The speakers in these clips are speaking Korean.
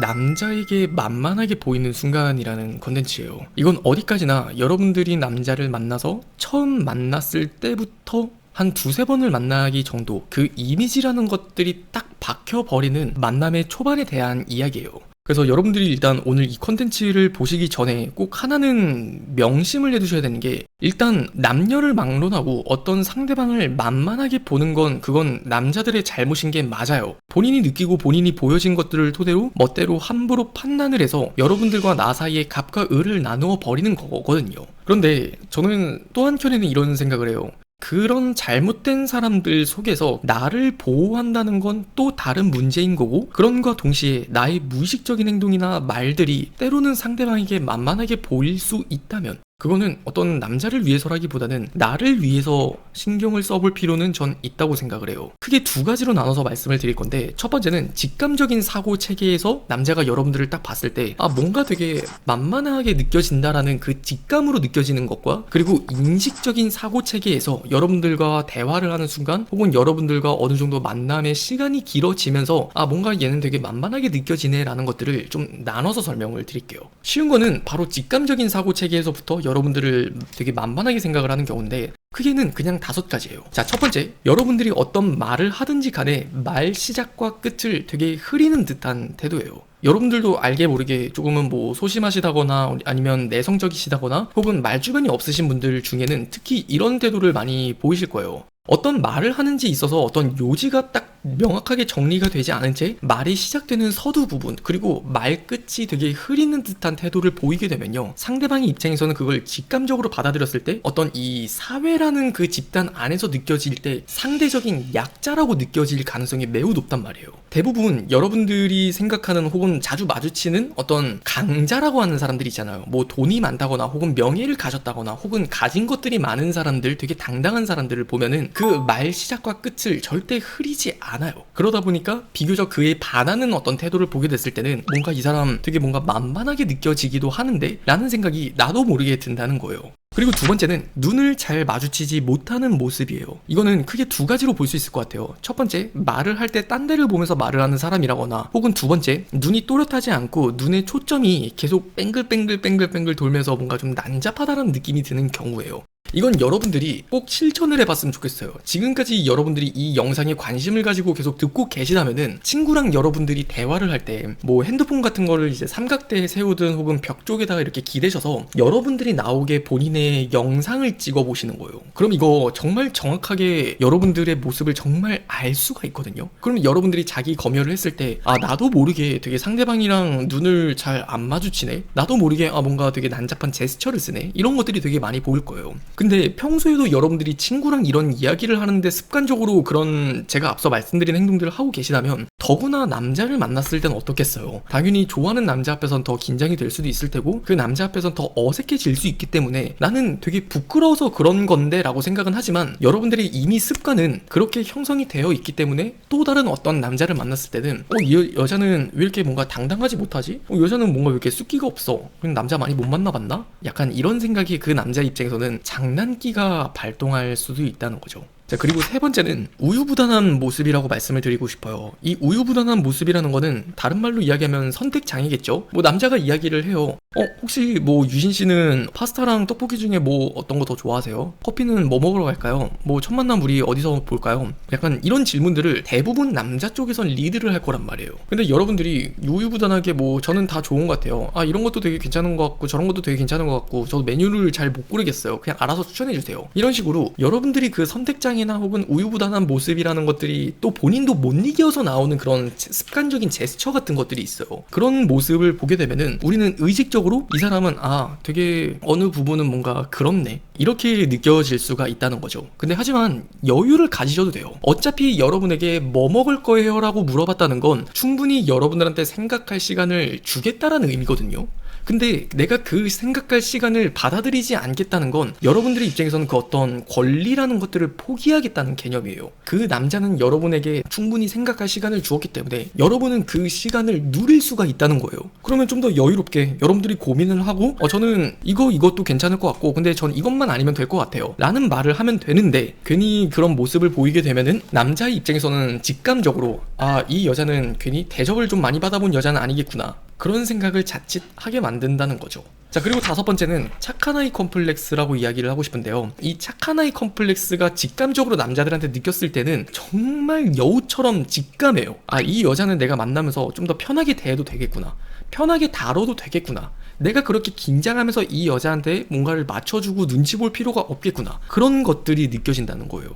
남자에게 만만하게 보이는 순간이라는 컨텐츠예요. 이건 어디까지나 여러분들이 남자를 만나서 처음 만났을 때부터 한 두세 번을 만나기 정도, 그 이미지라는 것들이 딱 박혀버리는 만남의 초반에 대한 이야기예요. 그래서 여러분들이 일단 오늘 이 컨텐츠를 보시기 전에 꼭 하나는 명심을 해두셔야 되는 게, 일단 남녀를 막론하고 어떤 상대방을 만만하게 보는 건 그건 남자들의 잘못인 게 맞아요. 본인이 느끼고 본인이 보여진 것들을 토대로 멋대로 함부로 판단을 해서 여러분들과 나 사이에 갑과 을을 나누어 버리는 거거든요. 그런데 저는 또 한켠에는 이런 생각을 해요. 그런 잘못된 사람들 속에서 나를 보호한다는 건 또 다른 문제인 거고, 그런과 동시에 나의 무의식적인 행동이나 말들이 때로는 상대방에게 만만하게 보일 수 있다면 그거는 어떤 남자를 위해서라기보다는 나를 위해서 신경을 써볼 필요는 전 있다고 생각을 해요. 크게 두 가지로 나눠서 말씀을 드릴 건데, 첫 번째는 직감적인 사고 체계에서 남자가 여러분들을 딱 봤을 때 뭔가 되게 만만하게 느껴진다라는 그 직감으로 느껴지는 것과, 그리고 인식적인 사고 체계에서 여러분들과 대화를 하는 순간 혹은 여러분들과 어느 정도 만남의 시간이 길어지면서 뭔가 얘는 되게 만만하게 느껴지네 라는 것들을 좀 나눠서 설명을 드릴게요. 쉬운 거는 바로 직감적인 사고 체계에서부터 여러분들을 되게 만만하게 생각을 하는 경우인데, 크게는 그냥 5가지예요. 자, 첫 번째, 여러분들이 어떤 말을 하든지 간에 말 시작과 끝을 되게 흐리는 듯한 태도예요. 여러분들도 알게 모르게 조금은 소심하시다거나 아니면 내성적이시다거나 혹은 말주변이 없으신 분들 중에는 특히 이런 태도를 많이 보이실 거예요. 어떤 말을 하는지 있어서 어떤 요지가 딱 명확하게 정리가 되지 않은 채 말이 시작되는 서두 부분, 그리고 말 끝이 되게 흐리는 듯한 태도를 보이게 되면요, 상대방의 입장에서는 그걸 직감적으로 받아들였을 때 어떤 이 사회라는 그 집단 안에서 느껴질 때 상대적인 약자라고 느껴질 가능성이 매우 높단 말이에요. 대부분 여러분들이 생각하는 혹은 자주 마주치는 어떤 강자라고 하는 사람들 있잖아요. 돈이 많다거나 혹은 명예를 가졌다거나 혹은 가진 것들이 많은 사람들, 되게 당당한 사람들을 보면은 그 말 시작과 끝을 절대 흐리지 않아요. 그러다 보니까 비교적 그에 반하는 어떤 태도를 보게 됐을 때는 뭔가 이 사람 되게 뭔가 만만하게 느껴지기도 하는데 라는 생각이 나도 모르게 든다는 거예요. 그리고 두 번째는 눈을 잘 마주치지 못하는 모습이에요. 이거는 크게 2가지로 볼 수 있을 것 같아요. 첫 번째, 말을 할 때 딴 데를 보면서 말을 하는 사람이라거나, 혹은 두 번째, 눈이 또렷하지 않고 눈의 초점이 계속 뱅글뱅글 돌면서 뭔가 좀 난잡하다는 느낌이 드는 경우예요. 이건 여러분들이 꼭 실천을 해봤으면 좋겠어요. 지금까지 여러분들이 이 영상에 관심을 가지고 계속 듣고 계시다면은 친구랑 여러분들이 대화를 할 때 핸드폰 같은 거를 이제 삼각대에 세우든 혹은 벽 쪽에다가 이렇게 기대셔서 여러분들이 나오게 본인의 영상을 찍어 보시는 거예요. 그럼 이거 정말 정확하게 여러분들의 모습을 정말 알 수가 있거든요. 그럼 여러분들이 자기 검열을 했을 때 나도 모르게 되게 상대방이랑 눈을 잘 안 마주치네, 나도 모르게 뭔가 되게 난잡한 제스처를 쓰네, 이런 것들이 되게 많이 보일 거예요. 근데 평소에도 여러분들이 친구랑 이런 이야기를 하는데 습관적으로 그런 제가 앞서 말씀드린 행동들을 하고 계시다면, 더구나 남자를 만났을 땐 어떻겠어요. 당연히 좋아하는 남자 앞에선 더 긴장이 될 수도 있을 테고, 그 남자 앞에선 더 어색해질 수 있기 때문에 나는 되게 부끄러워서 그런 건데 라고 생각은 하지만, 여러분들이 이미 습관은 그렇게 형성이 되어 있기 때문에 또 다른 어떤 남자를 만났을 때는 이 여자는 왜 이렇게 뭔가 당당하지 못하지? 여자는 뭔가 왜 이렇게 숫기가 없어? 그냥 남자 많이 못 만나봤나? 약간 이런 생각이 그 남자 입장에서는 장난기가 발동할 수도 있다는 거죠. 자, 그리고 세 번째는 우유부단한 모습이라고 말씀을 드리고 싶어요. 이 우유부단한 모습이라는 거는 다른 말로 이야기하면 선택장애겠죠? 남자가 이야기를 해요. 혹시 유진 씨는 파스타랑 떡볶이 중에 어떤 거 더 좋아하세요? 커피는 뭐 먹으러 갈까요? 첫 만남 우리 어디서 볼까요? 약간 이런 질문들을 대부분 남자 쪽에선 리드를 할 거란 말이에요. 근데 여러분들이 우유부단하게 저는 다 좋은 것 같아요, 이런 것도 되게 괜찮은 것 같고 저런 것도 되게 괜찮은 것 같고 저도 메뉴를 잘 못 고르겠어요, 그냥 알아서 추천해 주세요, 이런 식으로 여러분들이 그 선택장애나 혹은 우유부단한 모습이라는 것들이 또 본인도 못 이겨서 나오는 그런 습관적인 제스처 같은 것들이 있어요. 그런 모습을 보게 되면은 우리는 의식적으로 이 사람은 되게 어느 부분은 뭔가 그렇네, 이렇게 느껴질 수가 있다는 거죠. 근데 하지만 여유를 가지셔도 돼요. 어차피 여러분에게 뭐 먹을 거예요? 라고 물어봤다는 건 충분히 여러분들한테 생각할 시간을 주겠다라는 의미거든요. 근데 내가 그 생각할 시간을 받아들이지 않겠다는 건 여러분들의 입장에서는 그 어떤 권리라는 것들을 포기하겠다는 개념이에요. 그 남자는 여러분에게 충분히 생각할 시간을 주었기 때문에 여러분은 그 시간을 누릴 수가 있다는 거예요. 그러면 좀 더 여유롭게 여러분들이 고민을 하고 저는 이것도 괜찮을 것 같고 근데 전 이것만 아니면 될 것 같아요 라는 말을 하면 되는데, 괜히 그런 모습을 보이게 되면은 남자의 입장에서는 직감적으로 이 여자는 괜히 대접을 좀 많이 받아본 여자는 아니겠구나, 그런 생각을 자칫 하게 만든다는 거죠. 자, 그리고 다섯 번째는 착한 아이 컴플렉스라고 이야기를 하고 싶은데요. 이 착한 아이 컴플렉스가 직감적으로 남자들한테 느꼈을 때는 정말 여우처럼 직감해요. 이 여자는 내가 만나면서 좀 더 편하게 대해도 되겠구나, 편하게 다뤄도 되겠구나, 내가 그렇게 긴장하면서 이 여자한테 뭔가를 맞춰주고 눈치 볼 필요가 없겠구나, 그런 것들이 느껴진다는 거예요.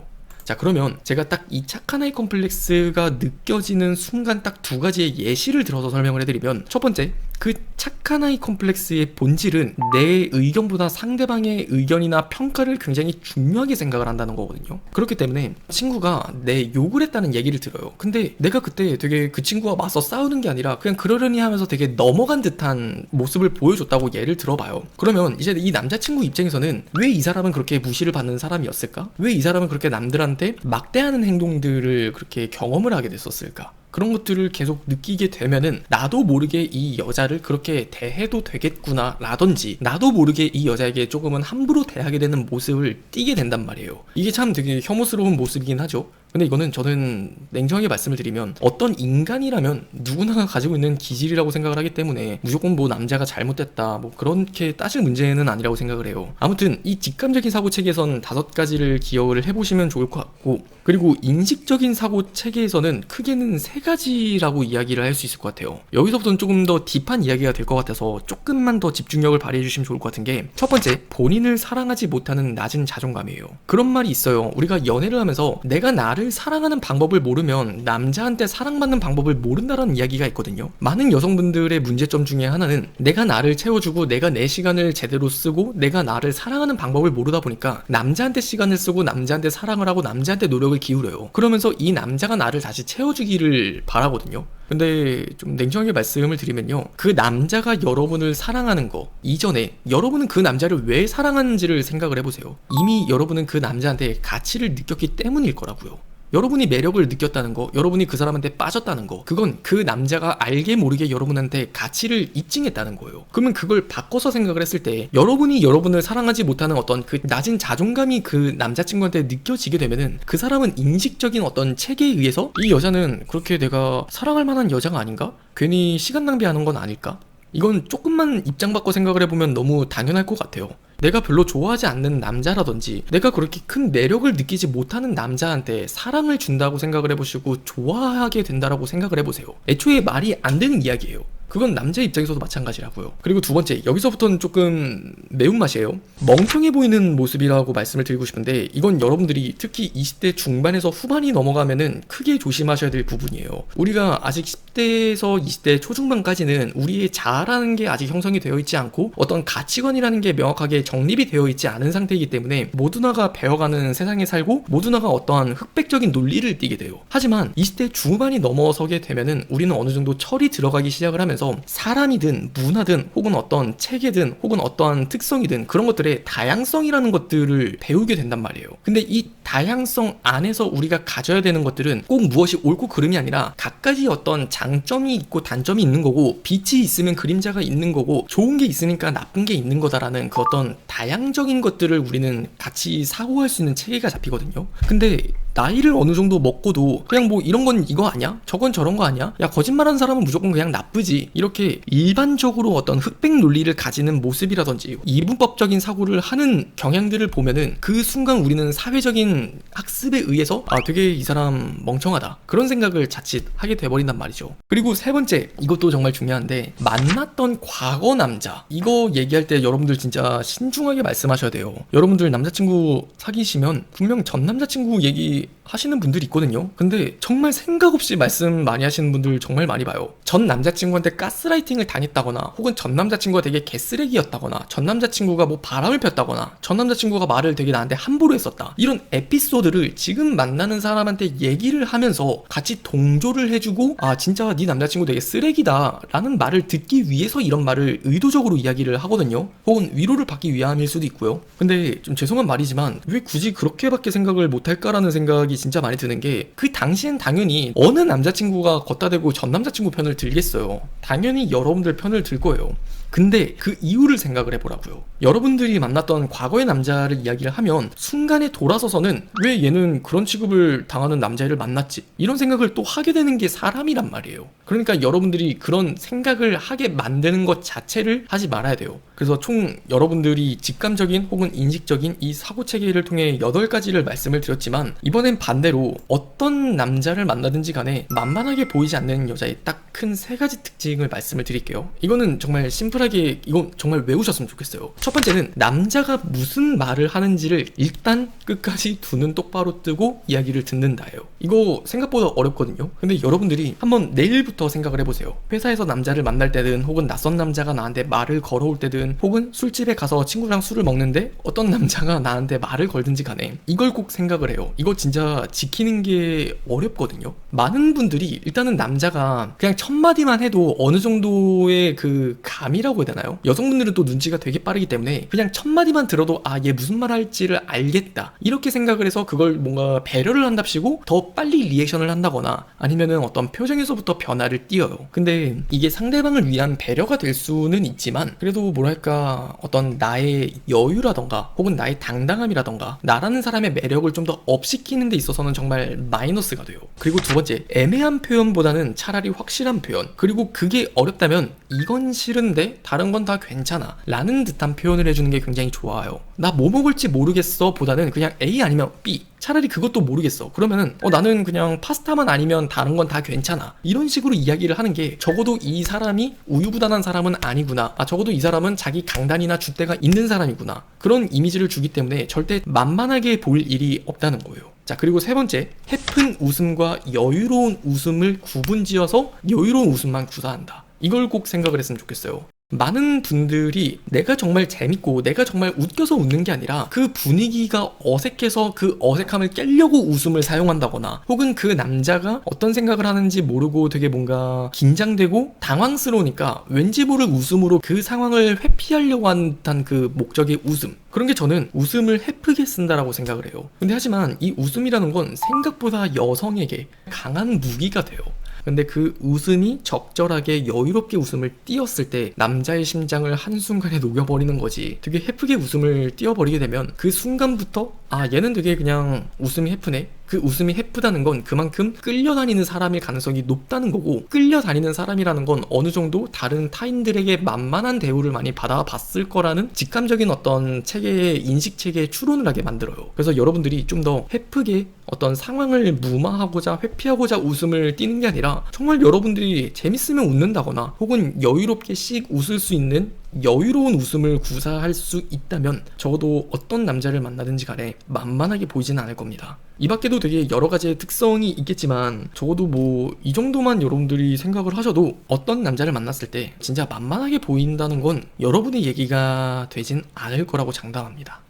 자, 그러면 제가 딱 이 착한 아이 컴플렉스가 느껴지는 순간 딱 두 가지의 예시를 들어서 설명을 해드리면, 첫 번째, 그 착한 아이 컴플렉스의 본질은 내 의견보다 상대방의 의견이나 평가를 굉장히 중요하게 생각을 한다는 거거든요. 그렇기 때문에 친구가 내 욕을 했다는 얘기를 들어요. 근데 내가 그때 되게 그 친구와 맞서 싸우는 게 아니라 그냥 그러려니 하면서 되게 넘어간 듯한 모습을 보여줬다고 예를 들어봐요. 그러면 이제 이 남자친구 입장에서는 왜 이 사람은 그렇게 무시를 받는 사람이었을까? 왜 이 사람은 그렇게 남들한테 막대하는 행동들을 그렇게 경험을 하게 됐었을까? 그런 것들을 계속 느끼게 되면은 나도 모르게 이 여자를 그렇게 대해도 되겠구나 라든지, 나도 모르게 이 여자에게 조금은 함부로 대하게 되는 모습을 띠게 된단 말이에요. 이게 참 되게 혐오스러운 모습이긴 하죠. 근데 이거는 저는 냉정하게 말씀을 드리면 어떤 인간이라면 누구나 가지고 있는 기질이라고 생각을 하기 때문에 무조건 뭐 남자가 잘못됐다 그렇게 따질 문제는 아니라고 생각을 해요. 아무튼 이 직감적인 사고 체계에서는 5가지를 기억을 해보시면 좋을 것 같고, 그리고 인식적인 사고 체계에서는 크게는 3가지라고 이야기를 할 수 있을 것 같아요. 여기서부터는 조금 더 딥한 이야기가 될 것 같아서 조금만 더 집중력을 발휘해 주시면 좋을 것 같은 게, 첫 번째, 본인을 사랑하지 못하는 낮은 자존감이에요. 그런 말이 있어요. 우리가 연애를 하면서 내가 나를 사랑하는 방법을 모르면 남자한테 사랑받는 방법을 모른다라는 이야기가 있거든요. 많은 여성분들의 문제점 중에 하나는 내가 나를 채워주고 내가 내 시간을 제대로 쓰고 내가 나를 사랑하는 방법을 모르다 보니까 남자한테 시간을 쓰고 남자한테 사랑을 하고 남자한테 노력을 기울여요. 그러면서 이 남자가 나를 다시 채워주기를 바라거든요. 근데 좀 냉정하게 말씀을 드리면요, 그 남자가 여러분을 사랑하는 거 이전에 여러분은 그 남자를 왜 사랑하는지를 생각을 해보세요. 이미 여러분은 그 남자한테 가치를 느꼈기 때문일 거라고요. 여러분이 매력을 느꼈다는 거, 여러분이 그 사람한테 빠졌다는 거, 그건 그 남자가 알게 모르게 여러분한테 가치를 입증했다는 거예요. 그러면 그걸 바꿔서 생각을 했을 때 여러분이 여러분을 사랑하지 못하는 어떤 그 낮은 자존감이 그 남자친구한테 느껴지게 되면은 그 사람은 인식적인 어떤 체계에 의해서 이 여자는 그렇게 내가 사랑할 만한 여자가 아닌가? 괜히 시간 낭비하는 건 아닐까? 이건 조금만 입장 바꿔 생각을 해보면 너무 당연할 것 같아요. 내가 별로 좋아하지 않는 남자라든지 내가 그렇게 큰 매력을 느끼지 못하는 남자한테 사랑을 준다고 생각을 해보시고 좋아하게 된다라고 생각을 해보세요. 애초에 말이 안 되는 이야기예요. 그건 남자 입장에서도 마찬가지라고요. 그리고 두 번째, 여기서부터는 조금 매운맛이에요. 멍청해 보이는 모습이라고 말씀을 드리고 싶은데, 이건 여러분들이 특히 20대 중반에서 후반이 넘어가면은 크게 조심하셔야 될 부분이에요. 우리가 아직 10대에서 20대 초중반까지는 우리의 자아라는 게 아직 형성이 되어 있지 않고 어떤 가치관이라는 게 명확하게 정립이 되어 있지 않은 상태이기 때문에 모두나가 배워가는 세상에 살고 모두나가 어떠한 흑백적인 논리를 띠게 돼요. 하지만 20대 중반이 넘어서게 되면은 우리는 어느 정도 철이 들어가기 시작을 하면서 사람이든 문화든 혹은 어떤 체계든 혹은 어떠한 특성이든 그런 것들의 다양성이라는 것들을 배우게 된단 말이에요. 근데 이 다양성 안에서 우리가 가져야 되는 것들은 꼭 무엇이 옳고 그름이 아니라 각가지 어떤 장점이 있고 단점이 있는 거고, 빛이 있으면 그림자가 있는 거고, 좋은 게 있으니까 나쁜 게 있는 거다라는 그 어떤 다양적인 것들을 우리는 같이 사고할 수 있는 체계가 잡히거든요. 근데 나이를 어느 정도 먹고도 그냥 뭐 이런 건 이거 아니야? 저건 저런 거 아니야? 야, 거짓말하는 사람은 무조건 그냥 나쁘지, 이렇게 일반적으로 어떤 흑백 논리를 가지는 모습이라든지 이분법적인 사고를 하는 경향들을 보면은 그 순간 우리는 사회적인 학습에 의해서 되게 이 사람 멍청하다, 그런 생각을 자칫 하게 돼버린단 말이죠. 그리고 세 번째, 이것도 정말 중요한데, 만났던 과거 남자, 이거 얘기할 때 여러분들 진짜 신중하게 말씀하셔야 돼요. 여러분들 남자친구 사귀시면 분명 전 남자친구 얘기 하시는 분들이 있거든요. 근데 정말 생각 없이 말씀 많이 하시는 분들 정말 많이 봐요. 전 남자친구한테 가스라이팅을 당했다거나, 혹은 전 남자친구가 되게 개쓰레기였다거나, 전 남자친구가 뭐 바람을 폈다거나, 전 남자친구가 말을 되게 나한테 함부로 했었다, 이런 에피소드를 지금 만나는 사람한테 얘기를 하면서 같이 동조를 해주고, 아 진짜 네 남자친구 되게 쓰레기다 라는 말을 듣기 위해서 이런 말을 의도적으로 이야기를 하거든요. 혹은 위로를 받기 위함일 수도 있고요. 근데 좀 죄송한 말이지만 왜 굳이 그렇게밖에 생각을 못할까라는 생각이 진짜 많이 드는 게, 그 당시엔 당연히 어느 남자친구가 걷다 대고 전 남자친구 편을 들겠어요. 당연히 여러분들 편을 들 거예요. 근데 그 이유를 생각을 해보라고요. 여러분들이 만났던 과거의 남자를 이야기를 하면 순간에 돌아서서는 왜 얘는 그런 취급을 당하는 남자애를 만났지? 이런 생각을 또 하게 되는 게 사람이란 말이에요. 그러니까 여러분들이 그런 생각을 하게 만드는 것 자체를 하지 말아야 돼요. 그래서 총 여러분들이 직감적인 혹은 인식적인 이 사고체계를 통해 8가지를 말씀을 드렸지만, 이번엔 반대로 어떤 남자를 만나든지 간에 만만하게 보이지 않는 여자의 딱 큰 3가지 특징을 말씀을 드릴게요. 이거는 정말 심플하게 이건 정말 외우셨으면 좋겠어요. 첫 번째는 남자가 무슨 말을 하는지를 일단 끝까지 두 눈 똑바로 뜨고 이야기를 듣는다예요. 이거 생각보다 어렵거든요. 근데 여러분들이 한번 내일부터 생각을 해보세요. 회사에서 남자를 만날 때든, 혹은 낯선 남자가 나한테 말을 걸어올 때든, 혹은 술집에 가서 친구랑 술을 먹는데 어떤 남자가 나한테 말을 걸든지 간에 이걸 꼭 생각을 해요. 이거 진짜 지키는 게 어렵거든요. 많은 분들이 일단은 남자가 그냥 첫 마디만 해도 어느 정도의 그 감이라고 해야 되나요? 여성분들은 또 눈치가 되게 빠르기 때문에 그냥 첫 마디만 들어도 아, 얘 무슨 말 할지를 알겠다, 이렇게 생각을 해서 그걸 뭔가 배려를 한답시고 더 빨리 리액션을 한다거나, 아니면은 어떤 표정에서부터 변화를 띄어요. 근데 이게 상대방을 위한 배려가 될 수는 있지만, 그래도 뭐랄까 어떤 나의 여유라던가 혹은 나의 당당함이라던가 나라는 사람의 매력을 좀 더 업시키는 데 있어서는 정말 마이너스가 돼요. 그리고 두 번째, 애매한 표현보다는 차라리 확실한 표현, 그리고 그게 어렵다면 이건 싫은데 다른 건 다 괜찮아 라는 듯한 표현을 해주는 게 굉장히 좋아요. 나 뭐 먹을지 모르겠어 보다는 그냥 A 아니면 B, 차라리 그것도 모르겠어 그러면은 나는 그냥 파스타만 아니면 다른 건 다 괜찮아, 이런 식으로 이야기를 하는 게 적어도 이 사람이 우유부단한 사람은 아니구나, 적어도 이 사람은 자기 강단이나 줏대가 있는 사람이구나, 그런 이미지를 주기 때문에 절대 만만하게 보일 일이 없다는 거예요. 자, 그리고 세 번째, 해픈 웃음과 여유로운 웃음을 구분지어서 여유로운 웃음만 구사한다. 이걸 꼭 생각을 했으면 좋겠어요. 많은 분들이 내가 정말 재밌고 내가 정말 웃겨서 웃는 게 아니라 그 분위기가 어색해서 그 어색함을 깨려고 웃음을 사용한다거나, 혹은 그 남자가 어떤 생각을 하는지 모르고 되게 뭔가 긴장되고 당황스러우니까 왠지 모를 웃음으로 그 상황을 회피하려고 하는 듯한 그 목적의 웃음, 그런 게 저는 웃음을 해프게 쓴다라고 생각을 해요. 근데 하지만 이 웃음이라는 건 생각보다 여성에게 강한 무기가 돼요. 근데 그 웃음이 적절하게 여유롭게 웃음을 띄었을 때 남자의 심장을 한순간에 녹여버리는 거지. 되게 해프게 웃음을 띄워버리게 되면 그 순간부터 아, 얘는 되게 그냥 웃음이 해프네, 그 웃음이 해프다는 건 그만큼 끌려다니는 사람일 가능성이 높다는 거고, 끌려다니는 사람이라는 건 어느 정도 다른 타인들에게 만만한 대우를 많이 받아봤을 거라는 직감적인 어떤 체계의 인식 체계에 추론을 하게 만들어요. 그래서 여러분들이 좀 더 해프게 어떤 상황을 무마하고자 회피하고자 웃음을 띠는 게 아니라 정말 여러분들이 재밌으면 웃는다거나 혹은 여유롭게 씩 웃을 수 있는 여유로운 웃음을 구사할 수 있다면 적어도 어떤 남자를 만나든지 간에 만만하게 보이지는 않을 겁니다. 이 밖에도 되게 여러 가지의 특성이 있겠지만 적어도 뭐 이 정도만 여러분들이 생각을 하셔도 어떤 남자를 만났을 때 진짜 만만하게 보인다는 건 여러분의 얘기가 되진 않을 거라고 장담합니다.